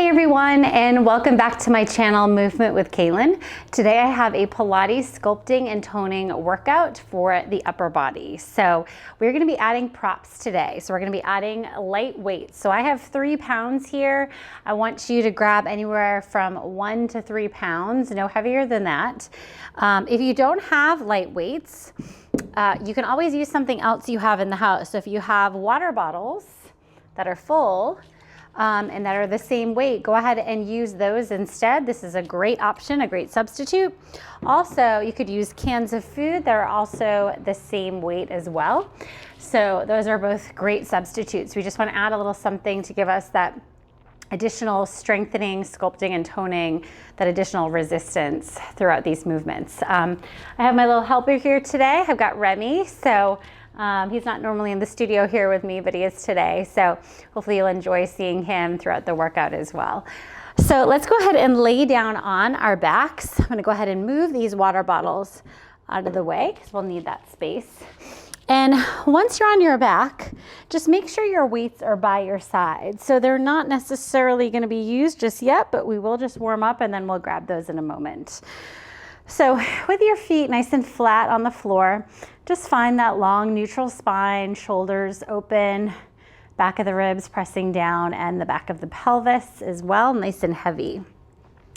Hey everyone, and welcome back to my channel, Movement with Kaylin. Today I have a Pilates sculpting and toning workout for the upper body. So we're going to be adding props today. So we're going to be adding light weights. So I have 3 pounds here. I want you to grab anywhere from 1 to 3 pounds, no heavier than that. If you don't have light weights, you can always use something else you have in the house. So if you have water bottles that are full, and that are the same weight, go ahead and use those instead. This is a great option, a great substitute. Also, you could use cans of food that are also the same weight as well. So those are both great substitutes. We just want to add a little something to give us that additional strengthening, sculpting, and toning, that additional resistance throughout these movements. I have my little helper here today. I've got Remy. So he's not normally in the studio here with me, but he is today. So hopefully you'll enjoy seeing him throughout the workout as well. So let's go ahead and lay down on our backs. I'm going to go ahead and move these water bottles out of the way because we'll need that space. And once you're on your back, just make sure your weights are by your side. So they're not necessarily going to be used just yet, but we will just warm up and then we'll grab those in a moment. So with your feet nice and flat on the floor, just find that long neutral spine, shoulders open, back of the ribs pressing down, and the back of the pelvis as well, nice and heavy.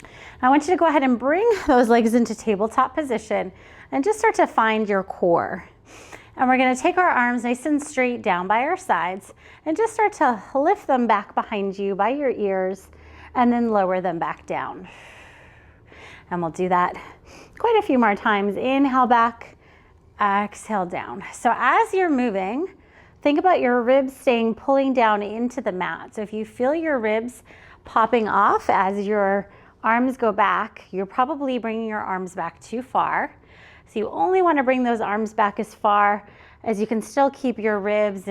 Now I want you to go ahead and bring those legs into tabletop position and just start to find your core. And we're going to take our arms nice and straight down by our sides and just start to lift them back behind you by your ears and then lower them back down. And we'll do that quite a few more times. Inhale back, exhale down. So as you're moving, think about your ribs pulling down into the mat. So if you feel your ribs popping off as your arms go back, you're probably bringing your arms back too far. So you only want to bring those arms back as far as you can still keep your ribs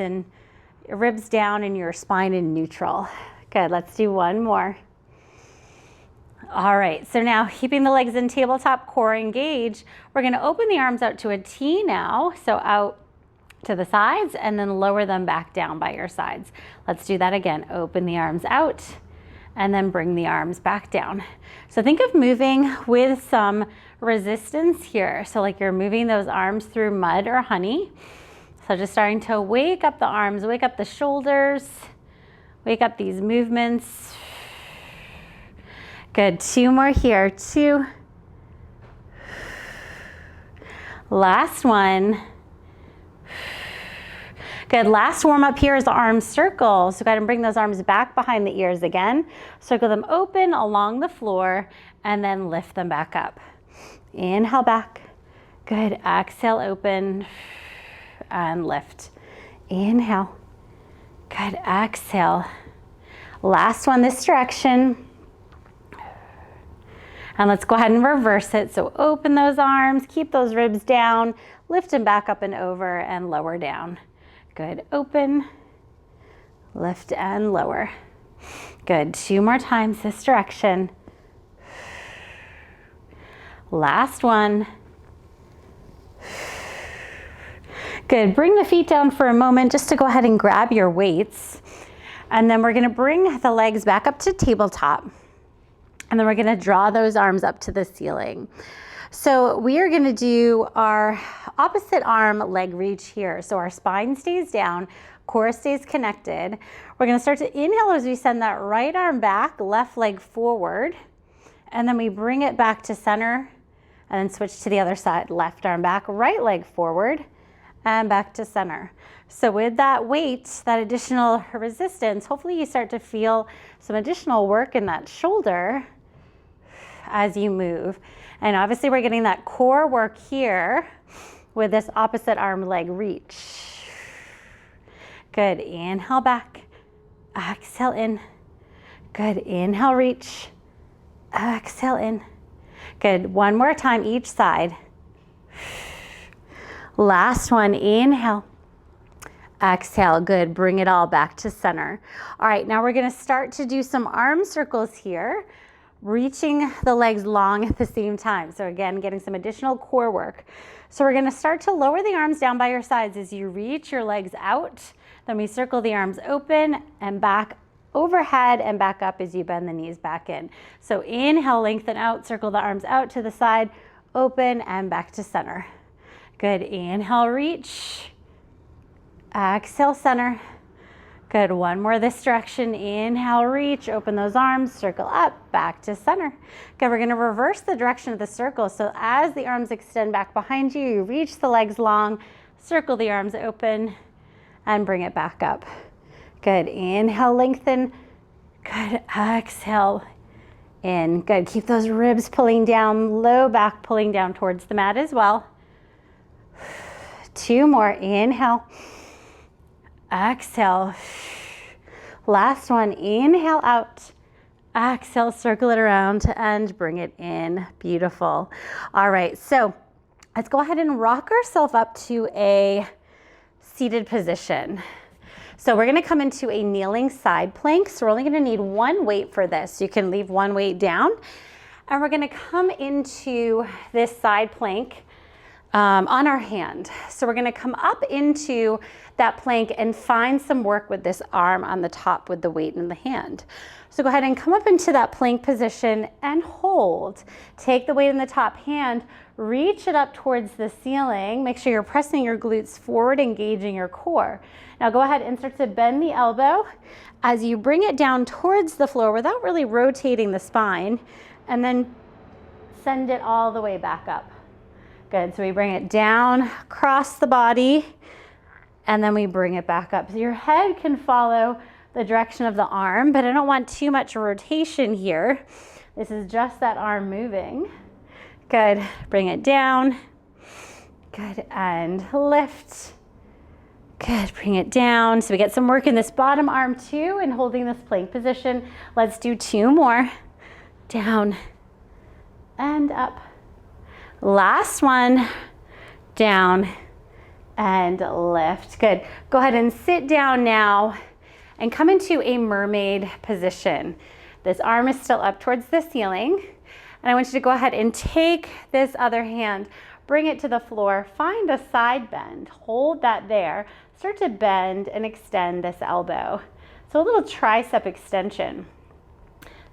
down and your spine in neutral. Good, let's do one more. All right, so now keeping the legs in tabletop, core engaged, we're going to open the arms out to a T now, so out to the sides, and then lower them back down by your sides. Let's do that again. Open the arms out, and then bring the arms back down. So think of moving with some resistance here. So like you're moving those arms through mud or honey. So just starting to wake up the arms, wake up the shoulders, wake up these movements. Good, 2 more here, 2. Last one. Good, last warm up here is arm circles. So go ahead and bring those arms back behind the ears again. Circle them open along the floor and then lift them back up. Inhale back. Good, exhale open and lift. Inhale. Good, exhale. Last one this direction. And let's go ahead and reverse it. So open those arms, keep those ribs down, lift them back up and over and lower down. Good, open, lift and lower. Good, 2 more times this direction. Last one. Good, bring the feet down for a moment just to go ahead and grab your weights. And then we're gonna bring the legs back up to tabletop. And then we're going to draw those arms up to the ceiling. So we are going to do our opposite arm leg reach here. So our spine stays down, core stays connected. We're going to start to inhale as we send that right arm back, left leg forward. And then we bring it back to center and then switch to the other side. Left arm back, right leg forward and back to center. So with that weight, that additional resistance, hopefully you start to feel some additional work in that shoulder as you move. And obviously we're getting that core work here with this opposite arm leg reach. Good, inhale back, exhale in. Good, inhale reach, exhale in. Good, one more time each side. Last one, inhale, exhale. Good, bring it all back to center. All right, now we're gonna start to do some arm circles here, reaching the legs long at the same time. So again, getting some additional core work. So we're gonna start to lower the arms down by your sides as you reach your legs out. Then we circle the arms open and back overhead and back up as you bend the knees back in. So inhale, lengthen out, circle the arms out to the side, open and back to center. Good, inhale, reach. Exhale, center. Good, one more this direction. Inhale, reach, open those arms, circle up, back to center. Good, we're gonna reverse the direction of the circle. So as the arms extend back behind you, you reach the legs long, circle the arms open, and bring it back up. Good, inhale, lengthen. Good, exhale, in. Good, keep those ribs pulling down, low back pulling down towards the mat as well. 2 more, inhale. Exhale. Last one, inhale out. Exhale, circle it around and bring it in. Beautiful. All right, so let's go ahead and rock ourselves up to a seated position. So we're gonna come into a kneeling side plank. So we're only gonna need 1 weight for this. You can leave 1 weight down. And we're gonna come into this side plank on our hand. So we're gonna come up into that plank and find some work with this arm on the top with the weight in the hand. So go ahead and come up into that plank position and hold. Take the weight in the top hand, reach it up towards the ceiling. Make sure you're pressing your glutes forward, engaging your core. Now go ahead and start to bend the elbow as you bring it down towards the floor without really rotating the spine, and then send it all the way back up. Good, so we bring it down across the body, and then we bring it back up. So your head can follow the direction of the arm, but I don't want too much rotation here. This is just that arm moving. Good, bring it down. Good, and lift. Good, bring it down. So we get some work in this bottom arm too, and holding this plank position. Let's do 2 more. Down and up. Last one, down and lift. Good. Go ahead and sit down now and come into a mermaid position. This arm is still up towards the ceiling. And I want you to go ahead and take this other hand, bring it to the floor, find a side bend, hold that there, start to bend and extend this elbow. So a little tricep extension.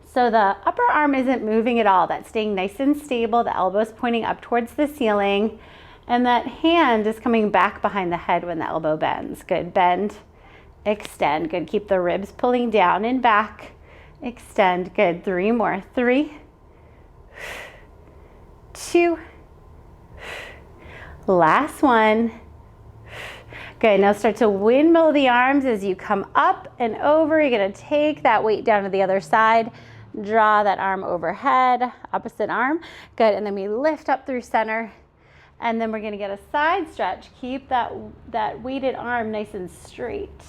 So the upper arm isn't moving at all. That's staying nice and stable. The elbow's pointing up towards the ceiling. And that hand is coming back behind the head when the elbow bends. Good, bend, extend. Good, keep the ribs pulling down and back. Extend, good, 3 more. 3, 2, last one. Good, now start to windmill the arms as you come up and over. You're gonna take that weight down to the other side. Draw that arm overhead, opposite arm. Good, and then we lift up through center. And then we're gonna get a side stretch. Keep that weighted arm nice and straight.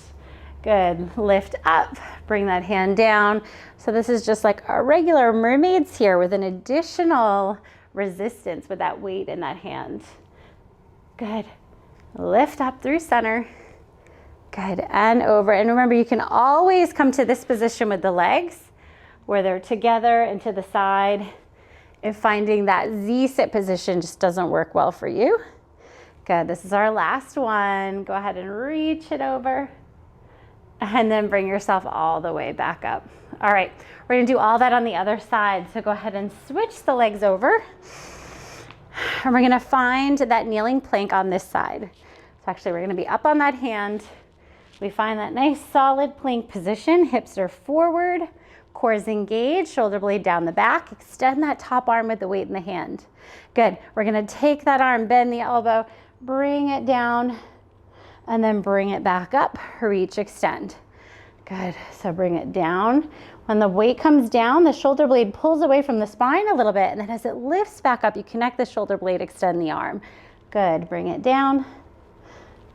Good, lift up, bring that hand down. So this is just like our regular mermaids here with an additional resistance with that weight in that hand. Good, lift up through center. Good, and over. And remember, you can always come to this position with the legs where they're together and to the side. If finding that Z-sit position just doesn't work well for you. Good, this is our last one. Go ahead and reach it over and then bring yourself all the way back up. All right, we're gonna do all that on the other side. So go ahead and switch the legs over. And we're gonna find that kneeling plank on this side. So actually we're gonna be up on that hand. We find that nice solid plank position. Hips are forward. Core is engaged, shoulder blade down the back. Extend that top arm with the weight in the hand. Good, we're gonna take that arm, bend the elbow, bring it down, and then bring it back up, reach, extend. Good, so bring it down. When the weight comes down, the shoulder blade pulls away from the spine a little bit, and then as it lifts back up, you connect the shoulder blade, extend the arm. Good, bring it down.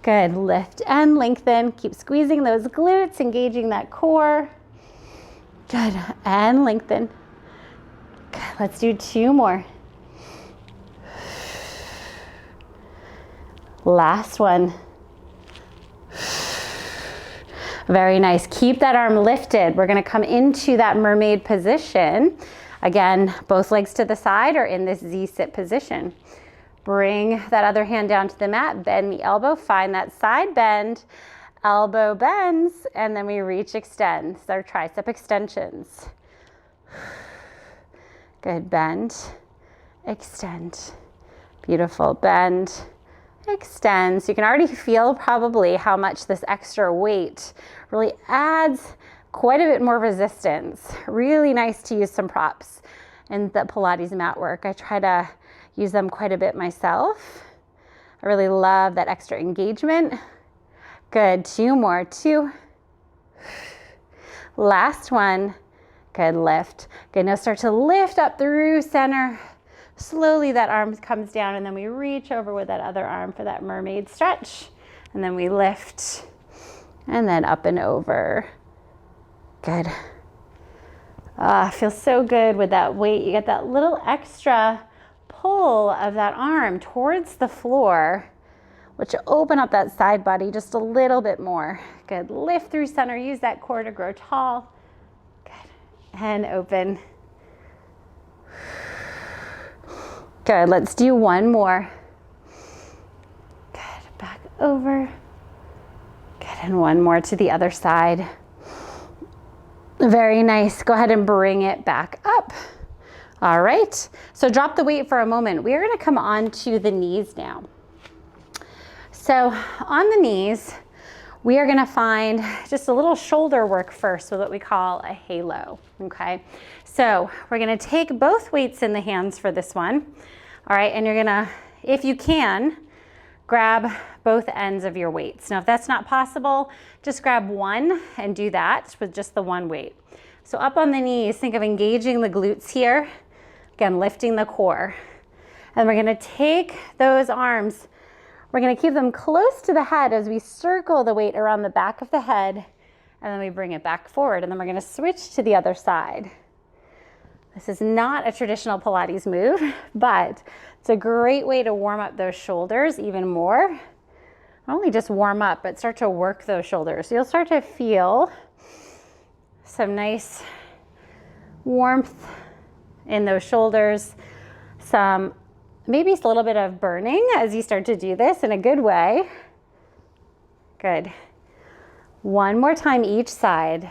Good, lift and lengthen. Keep squeezing those glutes, engaging that core. Good, and lengthen. Good. Let's do 2 more. Last one. Very nice. Keep that arm lifted. We're gonna come into that mermaid position. Again, both legs to the side or in this Z-sit position. Bring that other hand down to the mat, bend the elbow, find that side bend. elbow bends, and then we reach, extend. So our tricep extensions. Good, bend, extend. Beautiful, bend, extend. So you can already feel probably how much this extra weight really adds quite a bit more resistance. Really nice to use some props in the Pilates mat work. I try to use them quite a bit myself. I really love that extra engagement. Good, 2 more, 2. Last one. Good, lift. Good, now start to lift up through center. Slowly that arm comes down, and then we reach over with that other arm for that mermaid stretch. And then we lift, and then up and over. Good. Feels so good with that weight. You get that little extra pull of that arm towards the floor, which will open up that side body just a little bit more. Good, lift through center. Use that core to grow tall. And open. Good, let's do one more. Good, back over. Good, and one more to the other side. Very nice. Go ahead and bring it back up. All right, so drop the weight for a moment. We are gonna come on to the knees now. So on the knees, we are gonna find just a little shoulder work first with what we call a halo, okay? So we're gonna take both weights in the hands for this one, all right? And you're gonna, if you can, grab both ends of your weights. Now, if that's not possible, just grab one and do that with just the one weight. So up on the knees, think of engaging the glutes here. Again, lifting the core. And we're gonna take those arms, we're gonna keep them close to the head as we circle the weight around the back of the head, and then we bring it back forward, and then we're gonna switch to the other side. This is not a traditional Pilates move, but it's a great way to warm up those shoulders even more. Not only just warm up, but start to work those shoulders. So you'll start to feel some nice warmth in those shoulders, maybe a little bit of burning as you start to do this in a good way. Good. One more time each side.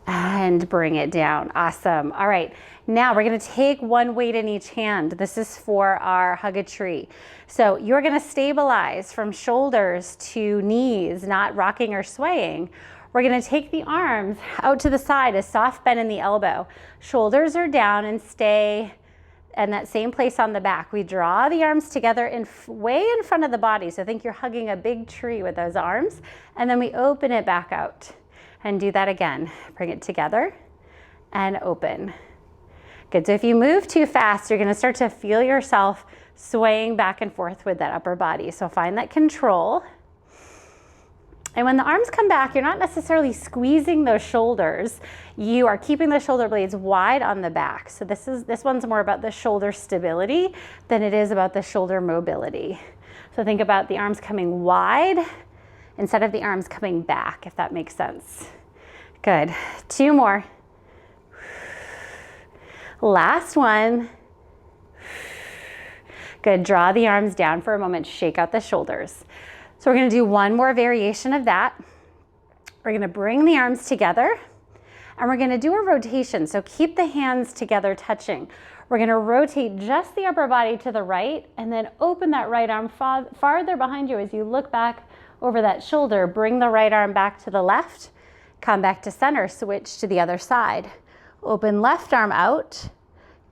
And bring it down. Awesome. All right. Now we're going to take one weight in each hand. This is for our hug a tree. So you're going to stabilize from shoulders to knees, not rocking or swaying. We're going to take the arms out to the side, a soft bend in the elbow. Shoulders are down and stay in that same place on the back. We draw the arms together way in front of the body. So think you're hugging a big tree with those arms. And then we open it back out. And do that again. Bring it together and open. Good, so if you move too fast, you're gonna start to feel yourself swaying back and forth with that upper body. So find that control. And when the arms come back, you're not necessarily squeezing those shoulders. You are keeping the shoulder blades wide on the back. So this one's more about the shoulder stability than it is about the shoulder mobility. So think about the arms coming wide instead of the arms coming back, if that makes sense. Good, 2 more. Last one. Good, draw the arms down for a moment, shake out the shoulders. So we're gonna do one more variation of that. We're gonna bring the arms together and we're gonna do a rotation. So keep the hands together touching. We're gonna rotate just the upper body to the right and then open that right arm farther behind you as you look back over that shoulder. Bring the right arm back to the left, come back to center, switch to the other side. Open left arm out.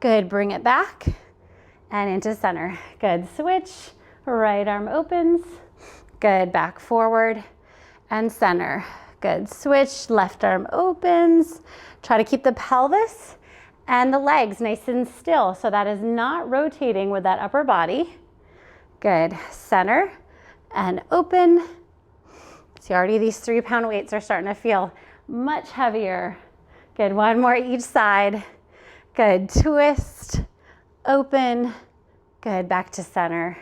Good, bring it back and into center. Good, switch, right arm opens. Good, back forward and center. Good, switch, left arm opens. Try to keep the pelvis and the legs nice and still so that is not rotating with that upper body. Good, center and open. See, already these 3-pound weights are starting to feel much heavier. Good, one more each side. Good, twist, open. Good, back to center.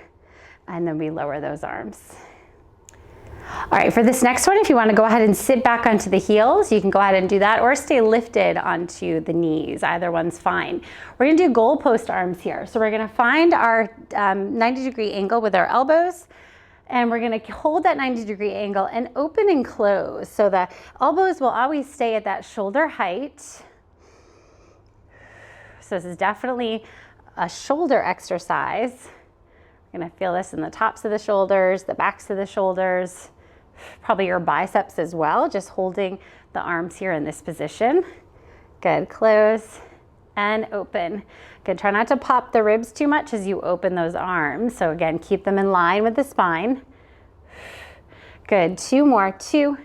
And then we lower those arms. All right, for this next one, if you want to go ahead and sit back onto the heels, you can go ahead and do that or stay lifted onto the knees. Either one's fine. We're going to do goalpost arms here. So we're going to find our 90-degree angle with our elbows And we're gonna hold that 90-degree angle and open and close. So the elbows will always stay at that shoulder height. So this is definitely a shoulder exercise. You're gonna feel this in the tops of the shoulders, the backs of the shoulders, probably your biceps as well, just holding the arms here in this position. Good, close and open. Good, try not to pop the ribs too much as you open those arms. So again, keep them in line with the spine. Good, 2 more, 2.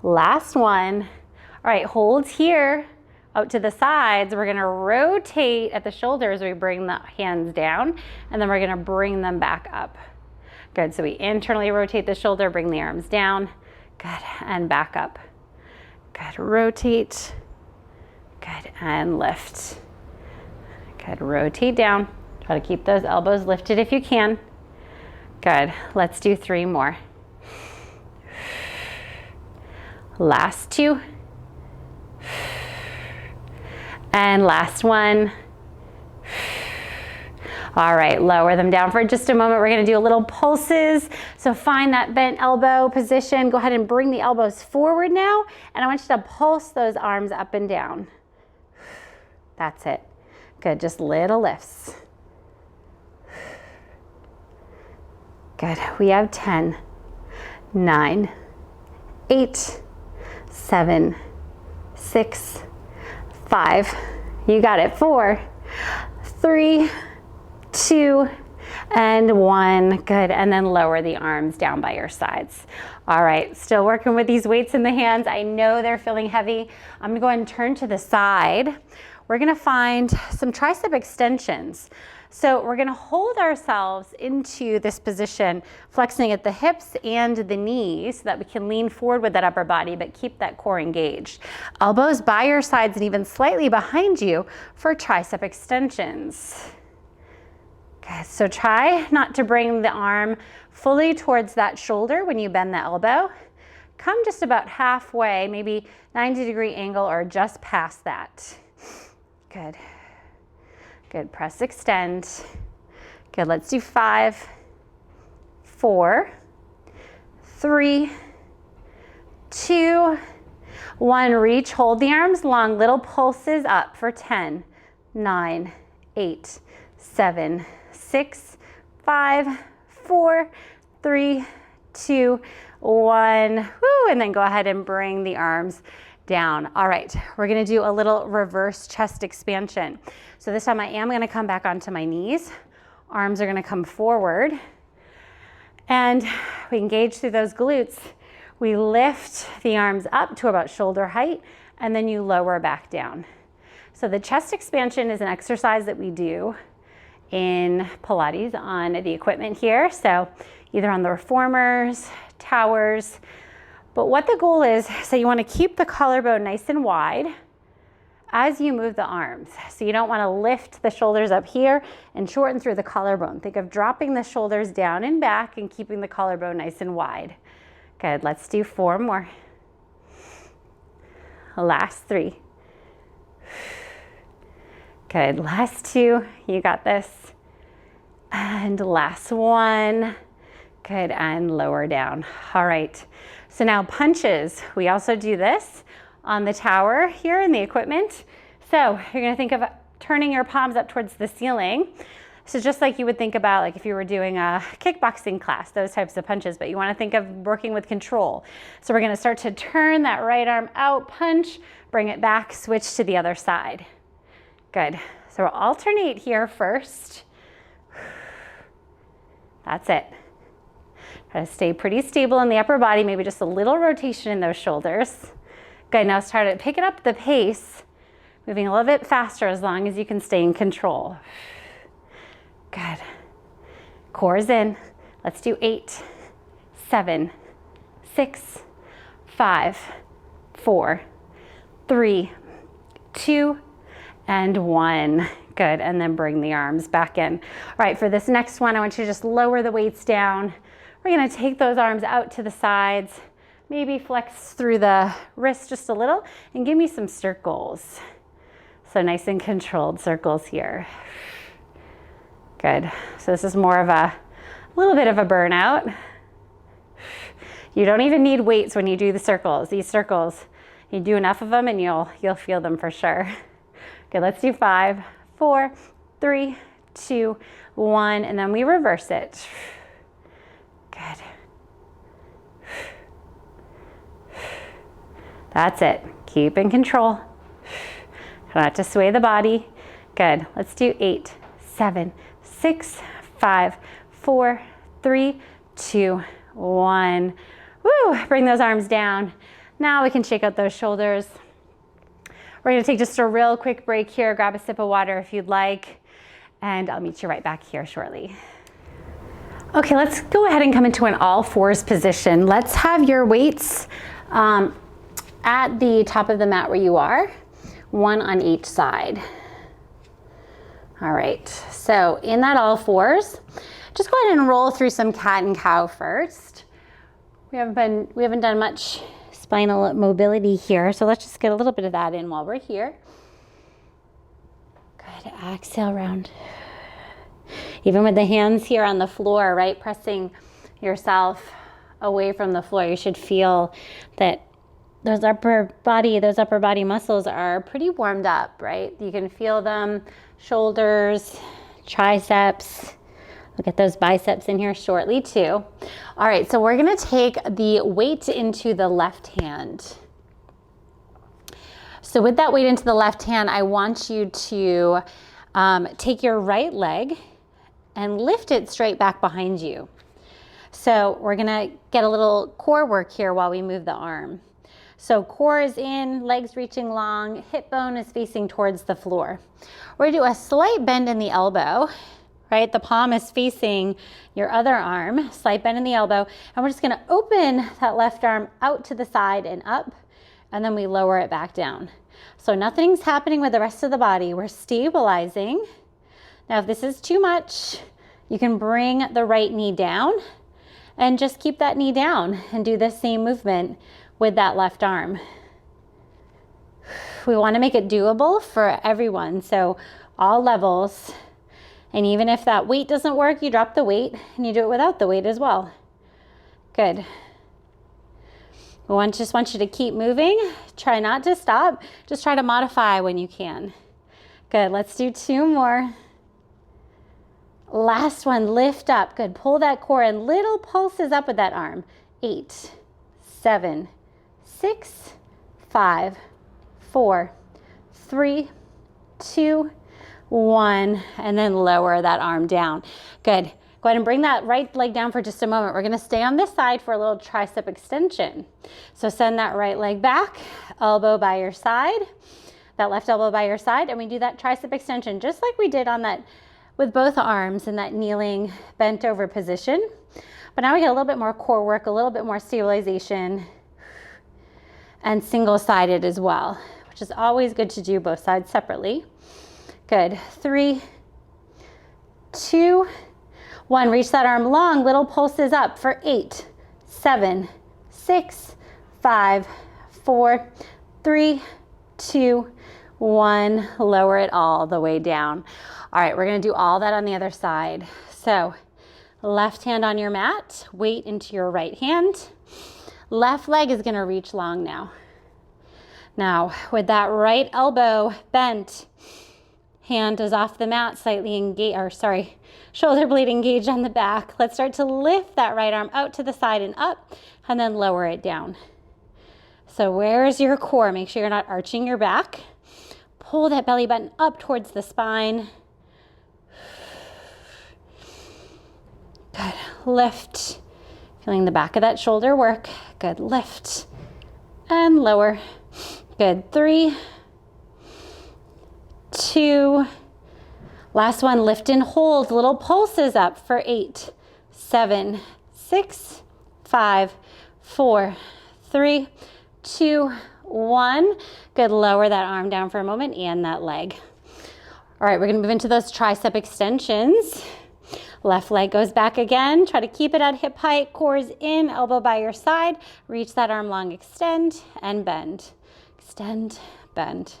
Last one. All right, hold here. Out to the sides, we're gonna rotate at the shoulders. We bring the hands down, and then we're gonna bring them back up. Good, so we internally rotate the shoulder, bring the arms down. Good, and back up. Good, rotate. Good, and lift. Good, rotate down. Try to keep those elbows lifted if you can. Good, let's do 3 more. Last 2. And last one. All right, lower them down for just a moment. We're gonna do a little pulses. So find that bent elbow position. Go ahead and bring the elbows forward now. And I want you to pulse those arms up and down. That's it. Good, just little lifts. Good, we have 10, 9, 8, 7, 6, 5, you got it, 4, 3, 2, and 1. Good, and then lower the arms down by your sides. All right, still working with these weights in the hands. I know they're feeling heavy. I'm gonna go ahead and turn to the side. We're gonna find some tricep extensions. So we're gonna hold ourselves into this position, flexing at the hips and the knees so that we can lean forward with that upper body, but keep that core engaged. Elbows by your sides and even slightly behind you for tricep extensions. Okay, so try not to bring the arm fully towards that shoulder when you bend the elbow. Come just about halfway, maybe 90-degree angle or just past that. Good. Good, press, extend. Good, let's do 5, 4, 3, 2, 1. Reach, hold the arms long, little pulses up for 10, 9, 8, 7, 6, 5, 4, 3, 2, 1. Woo, and then go ahead and bring the arms down. All right, we're gonna do a little reverse chest expansion. So this time I am gonna come back onto my knees. Arms are gonna come forward. And we engage through those glutes. We lift the arms up to about shoulder height, and then you lower back down. So the chest expansion is an exercise that we do in Pilates on the equipment here. So either on the reformers, towers, but what the goal is, so you want to keep the collarbone nice and wide as you move the arms. So you don't want to lift the shoulders up here and shorten through the collarbone. Think of dropping the shoulders down and back and keeping the collarbone nice and wide. Good, let's do 4 more. Last 3. Good, last 2, you got this. And last 1. Good, and lower down. All right. So now punches, we also do this on the tower here in the equipment. So you're gonna think of turning your palms up towards the ceiling. So just like you would think about like if you were doing a kickboxing class, those types of punches, but you wanna think of working with control. So we're gonna start to turn that right arm out, punch, bring it back, switch to the other side. Good, so we'll alternate here first. That's it. Try to stay pretty stable in the upper body, maybe just a little rotation in those shoulders. Good, now start to pick it up the pace, moving a little bit faster as long as you can stay in control. Good. Core's in. Let's do 8, 7, 6, 5, 4, 3, 2, and 1. Good, and then bring the arms back in. All right, for this next one, I want you to just lower the weights down. We're gonna take those arms out to the sides, maybe flex through the wrist just a little, and give me some circles. So nice and controlled circles here. Good, so this is more of a A little bit of a burnout. You don't even need weights when you do the circles. These circles, you do enough of them and you'll feel them for sure. Okay, let's do 5, 4, 3, 2, 1, and then we reverse it. Good. That's it. Keep in control. Try not to sway the body. Good. Let's do 8, 7, 6, 5, 4, 3, 2, 1. Woo! Bring those arms down. Now we can shake out those shoulders. We're going to take just a real quick break here. Grab a sip of water if you'd like, and I'll meet you right back here shortly. Okay, let's go ahead and come into an all fours position. Let's have your weights at the top of the mat where you are, one on each side. All right, so in that all fours, just go ahead and roll through some cat and cow first. We haven't done much spinal mobility here, so let's just get a little bit of that in while we're here. Good, exhale round. Even with the hands here on the floor, right, pressing yourself away from the floor, you should feel that those upper body muscles are pretty warmed up, right? You can feel them, shoulders, triceps. We'll get those biceps in here shortly too. All right, so we're gonna take the weight into the left hand. So with that weight into the left hand, I want you to take your right leg and lift it straight back behind you. So we're gonna get a little core work here while we move the arm. So core is in, legs reaching long, hip bone is facing towards the floor. We're gonna do a slight bend in the elbow, right? The palm is facing your other arm, slight bend in the elbow, and we're just gonna open that left arm out to the side and up, and then we lower it back down. So nothing's happening with the rest of the body. We're stabilizing. Now, if this is too much, you can bring the right knee down and just keep that knee down and do the same movement with that left arm. We want to make it doable for everyone, so all levels. And even if that weight doesn't work, you drop the weight and you do it without the weight as well. Good. We just want you to keep moving. Try not to stop. Just try to modify when you can. Good. Let's do 2 more. Last one, lift up. Good. Pull that core and little pulses up with that arm. 8, 7, 6, 5, 4, 3, 2, 1, and then lower that arm down. Good. Go ahead and bring that right leg down for just a moment. We're gonna stay on this side for a little tricep extension. So send that right leg back, elbow by your side, that left elbow by your side, and we do that tricep extension just like we did on that with both arms in that kneeling, bent over position. But now we get a little bit more core work, a little bit more stabilization, and single-sided as well, which is always good to do both sides separately. Good. 3, 2, 1. Reach that arm long, little pulses up for 8, 7, 6, 5, 4, 3, 2, 1. Lower it all the way down. All right, we're gonna do all that on the other side. So left hand on your mat, weight into your right hand. Left leg is gonna reach long now. Now, with that right elbow bent, hand is off the mat, slightly engaged, shoulder blade engaged on the back. Let's start to lift that right arm out to the side and up, and then lower it down. So where is your core? Make sure you're not arching your back. Pull that belly button up towards the spine. Good. Lift. Feeling the back of that shoulder work. Good. Lift and lower. Good. 3, 2. Last one. Lift and hold. Little pulses up for 8, 7, 6, 5, 4, 3, 2, 1. Good. Lower that arm down for a moment and that leg. All right, we're going to move into those tricep extensions. Left leg goes back again. Try to keep it at hip height. Core's in, elbow by your side. Reach that arm long, extend and bend. Extend, bend.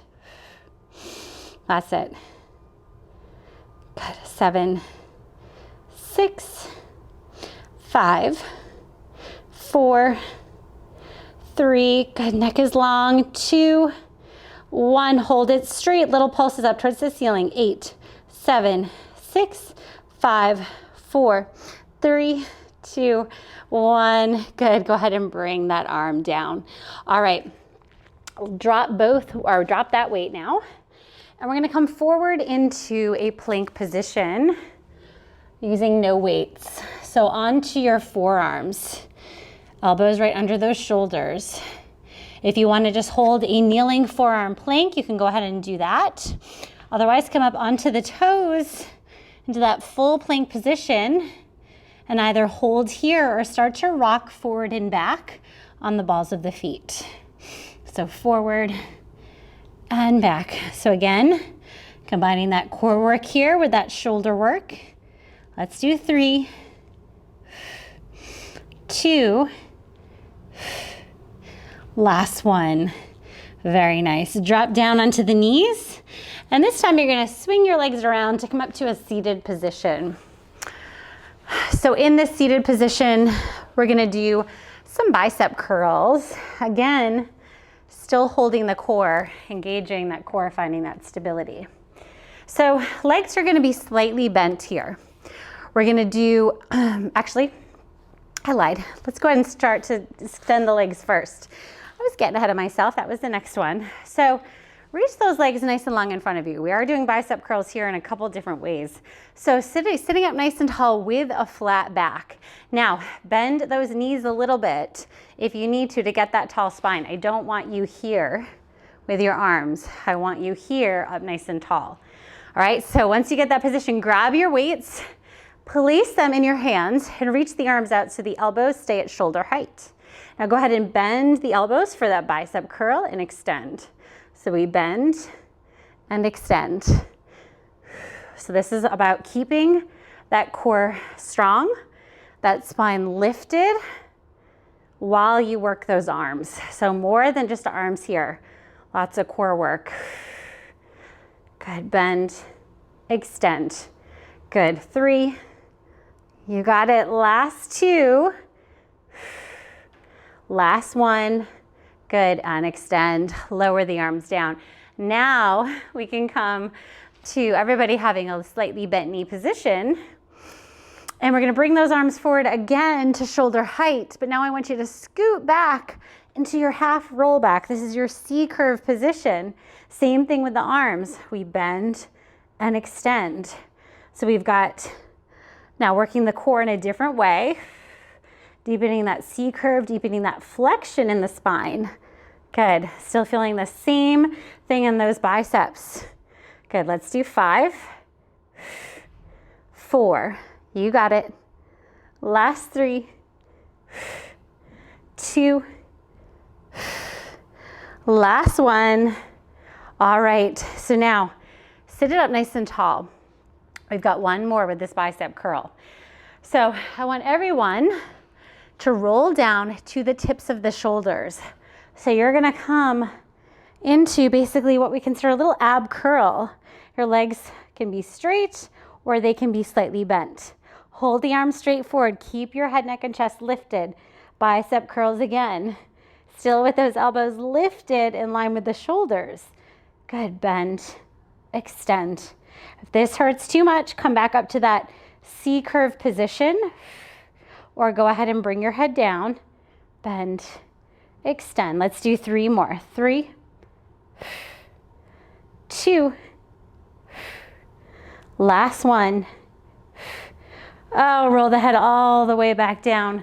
That's it. Good. 7, 6, 5, 4, 3, good, neck is long, 2, 1, hold it straight, little pulses up towards the ceiling, 8, 7, 6, 5, 4, 3, 2, 1, good, go ahead and bring that arm down. All right, drop that weight now, and we're gonna come forward into a plank position using no weights. So onto your forearms, elbows right under those shoulders. If you want to just hold a kneeling forearm plank, you can go ahead and do that. Otherwise, come up onto the toes into that full plank position and either hold here or start to rock forward and back on the balls of the feet. So forward and back. So again, combining that core work here with that shoulder work. Let's do 3, 2, last one. Very nice. Drop down onto the knees. And this time you're gonna swing your legs around to come up to a seated position. So in this seated position, we're gonna do some bicep curls. Again, still holding the core, engaging that core, finding that stability. So legs are gonna be slightly bent here. We're gonna do, actually, I lied. Let's go ahead and start to extend the legs first. I was getting ahead of myself. That was the next one. So reach those legs nice and long in front of you. We are doing bicep curls here in a couple different ways. So sitting up nice and tall with a flat back. Now, bend those knees a little bit if you need to get that tall spine. I don't want you here with your arms. I want you here up nice and tall. All right, so once you get that position, grab your weights, place them in your hands and reach the arms out so the elbows stay at shoulder height. Now go ahead and bend the elbows for that bicep curl and extend. So we bend and extend. So this is about keeping that core strong, that spine lifted while you work those arms. So more than just arms here, lots of core work. Good, bend, extend. Good, 3, you got it, last 2. Last 1, good, and extend, lower the arms down. Now we can come to everybody having a slightly bent knee position. And we're gonna bring those arms forward again to shoulder height, but now I want you to scoot back into your half roll back. This is your C curve position. Same thing with the arms. We bend and extend. So we've got now working the core in a different way, deepening that C curve, deepening that flexion in the spine. Good, still feeling the same thing in those biceps. Good, let's do 5, 4, you got it. Last 3, 2, last 1. All right, so now sit it up nice and tall. We've got one more with this bicep curl. So I want everyone to roll down to the tips of the shoulders. So you're gonna come into basically what we consider a little ab curl. Your legs can be straight or they can be slightly bent. Hold the arms straight forward. Keep your head, neck, and chest lifted. Bicep curls again. Still with those elbows lifted in line with the shoulders. Good, bend, extend. If this hurts too much, come back up to that C curve position or go ahead and bring your head down, bend, extend. Let's do 3 more. 3, 2, last 1. Oh, roll the head all the way back down.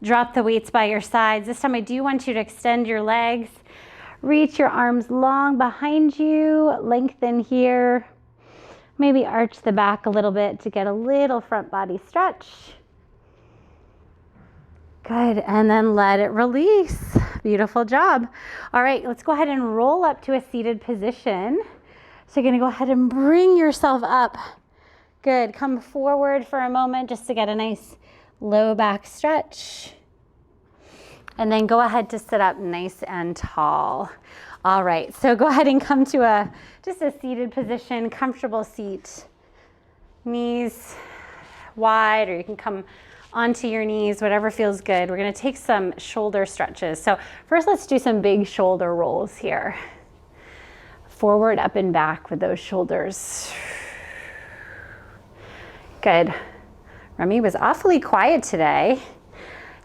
Drop the weights by your sides. This time I do want you to extend your legs. Reach your arms long behind you, lengthen here. Maybe arch the back a little bit to get a little front body stretch. Good, and then let it release. Beautiful job. All right, let's go ahead and roll up to a seated position. So you're gonna go ahead and bring yourself up. Good, come forward for a moment just to get a nice low back stretch. And then go ahead to sit up nice and tall. All right, so go ahead and come to just a seated position, comfortable seat. Knees wide, or you can come onto your knees, whatever feels good. We're gonna take some shoulder stretches. So first let's do some big shoulder rolls here. Forward, up and back with those shoulders. Good. Remy was awfully quiet today.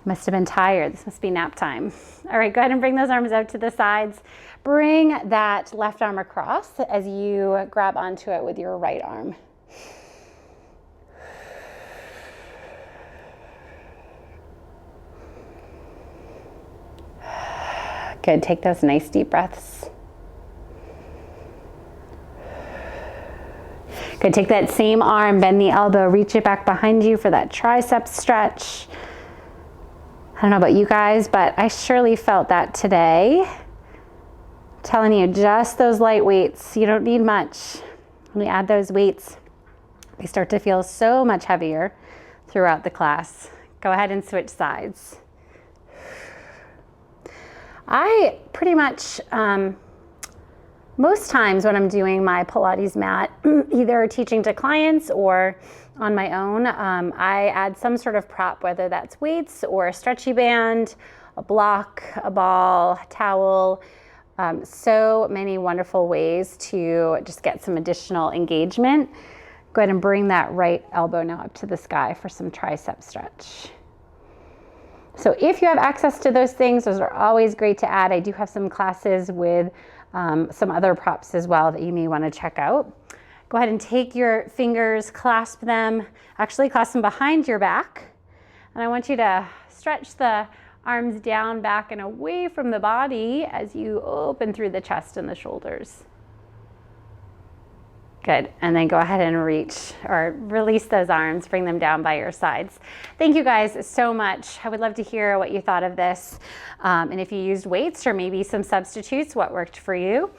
Must have been tired. This must be nap time. All right, go ahead and bring those arms out to the sides. Bring that left arm across as you grab onto it with your right arm. Good, take those nice deep breaths. Good, take that same arm, bend the elbow, reach it back behind you for that tricep stretch. I don't know about you guys, but I surely felt that today. I'm telling you, just those light weights, you don't need much. When we add those weights, they start to feel so much heavier throughout the class. Go ahead and switch sides. I pretty much, most times when I'm doing my Pilates mat, either teaching to clients or on my own, I add some sort of prop, whether that's weights or a stretchy band, a block, a ball, a towel. So many wonderful ways to just get some additional engagement. Go ahead and bring that right elbow now up to the sky for some tricep stretch. So if you have access to those things, those are always great to add. I do have some classes with some other props as well that you may want to check out. Go ahead and take your fingers, clasp them, actually clasp them behind your back. And I want you to stretch the arms down, back, and away from the body as you open through the chest and the shoulders. Good, and then go ahead and reach or release those arms, bring them down by your sides. Thank you guys so much. I would love to hear what you thought of this. And if you used weights or maybe some substitutes, what worked for you.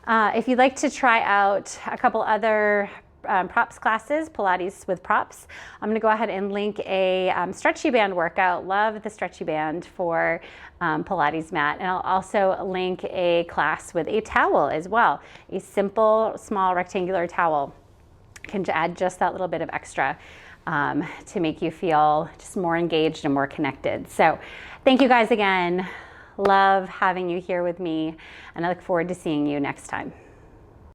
If you'd like to try out a couple other props classes, Pilates with props, I'm gonna go ahead and link a stretchy band workout. Love the stretchy band for Pilates mat. And I'll also link a class with a towel as well. A simple, small rectangular towel can add just that little bit of extra to make you feel just more engaged and more connected. So thank you guys again. Love having you here with me, and I look forward to seeing you next time.